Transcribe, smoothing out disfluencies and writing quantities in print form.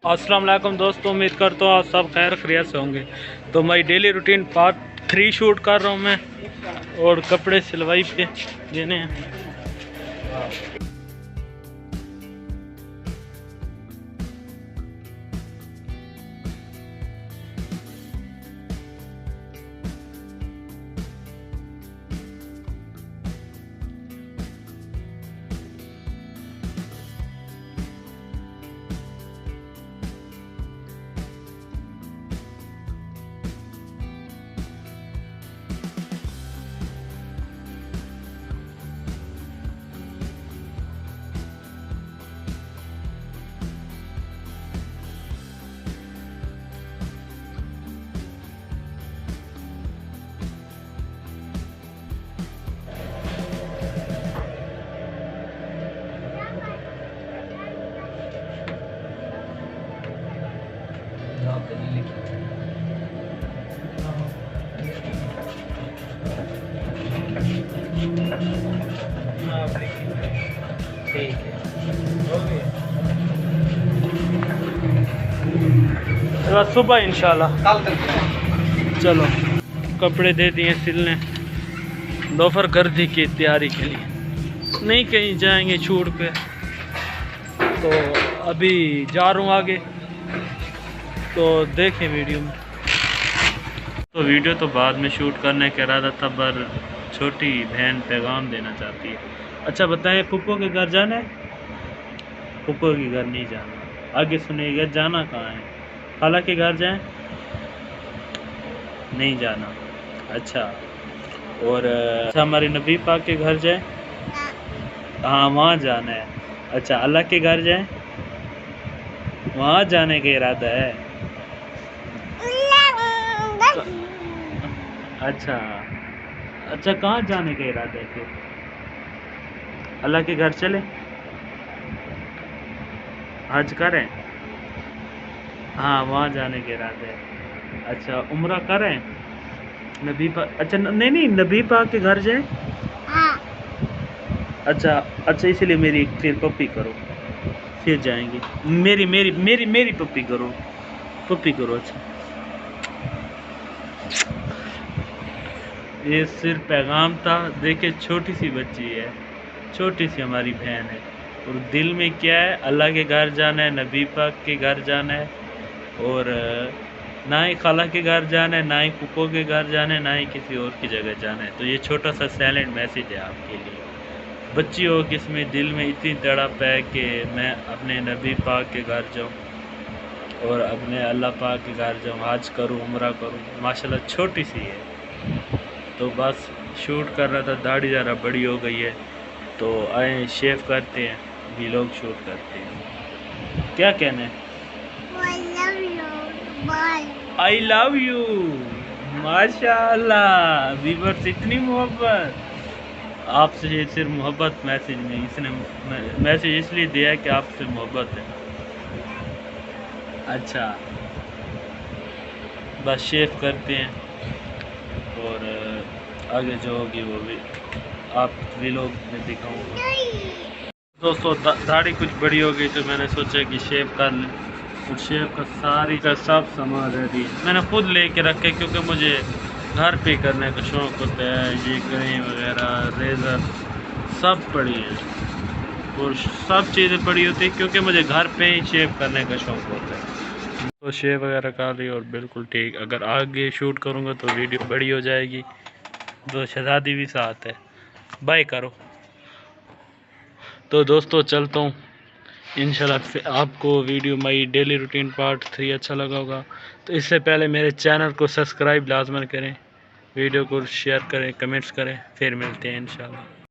अस्सलाम वालेकुम दोस्तों, उम्मीद करता हूँ आप सब खैर खैरियत से होंगे। तो मैं डेली रूटीन पार्ट 3 शूट कर रहा हूँ मैं, और कपड़े सिलवाई पे देने हैं। ठीक है, सुबह इंशाल्लाह। चलो कपड़े दे दिए सिलने, दोपहर गर्दी की तैयारी के लिए, नहीं कहीं जाएंगे शूट पे, तो अभी जा रहा हूँ आगे, तो देखें वीडियो में। तो वीडियो तो बाद में शूट करने का इरादा था, पर छोटी बहन पैगाम देना चाहती है। अच्छा बताएं, फूफो के घर जाना है? फूफो के घर नहीं जाना, आगे सुनिएगा। जाना कहाँ है? खाला के घर जाएं? नहीं जाना। अच्छा, और अच्छा हमारे नबी पाक के घर जाएं? हाँ वहाँ जाना है। अच्छा, अल्लाह के घर जाएं? वहाँ जाने का इरादा है। अच्छा अच्छा, कहाँ जाने का इरादा है फिर? अल्लाह के घर चले, हज करें? हाँ वहाँ जाने का इरादा है। अच्छा, उम्रा करें? नबी पाक, अच्छा नहीं नहीं, नबी पाक के घर जाएं? अच्छा अच्छा, इसलिए मेरी फिर पप्पी करो, फिर जाएंगे। मेरी मेरी मेरी मेरी पप्पी करो, पप्पी करो। अच्छा, ये सिर्फ पैगाम था। देखिए छोटी सी बच्ची है, छोटी सी हमारी बहन है, और दिल में क्या है? अल्लाह के घर जाना है, नबी पाक के घर जाना है, और ना ही खाला के घर जाना है, ना ही फूफो के घर जाना है, ना ही किसी और की जगह जाना है। तो ये छोटा सा साइलेंट मैसेज है आपके लिए। बच्ची हो कि इसमें दिल में इतनी तड़प है कि मैं अपने नबी पाक के घर जाऊँ और अपने अल्लाह पाक के घर जाऊँ, हज करूँ, उम्रा करूँ। माशाल्लाह छोटी सी है, तो बस शूट कर रहा था। दाढ़ी ज़रा बड़ी हो गई है, तो आए शेव करते हैं, व्लॉग शूट करते हैं। क्या कहना है? I love you. माशाल्लाह, व्यूअर्स इतनी मोहब्बत आपसे, ये सिर्फ मोहब्बत मैसेज में, इसने मैसेज इसलिए दिया है कि आपसे मोहब्बत है। अच्छा, बस शेव करते हैं, और आगे जो होगी वो भी आप व्लॉग में दिखाऊंगा। दोस्तों दाढ़ी कुछ बड़ी हो गई, तो मैंने सोचा कि शेव कर लें, और शेव का सारी का सब सामान रेडी है। मैंने खुद लेके रखे, क्योंकि मुझे घर पे करने का शौक़ होता है। ये क्रीम वगैरह, रेज़र सब पड़ी है, और सब चीज़ें पड़ी होती है, क्योंकि मुझे घर पे ही शेव करने का शौक़ होता है। तो शेव वगैरह कर ली, और बिल्कुल ठीक। अगर आगे शूट करूँगा तो वीडियो बड़ी हो जाएगी। तो शहज़ादी भी साथ है, बाय करो। तो दोस्तों चलता हूँ, इंशाल्लाह आपको video my daily routine part 3 अच्छा लगा होगा। तो इससे पहले मेरे चैनल को सब्सक्राइब लाजमन करें, वीडियो को शेयर करें, कमेंट्स करें। फिर मिलते हैं इंशाल्लाह।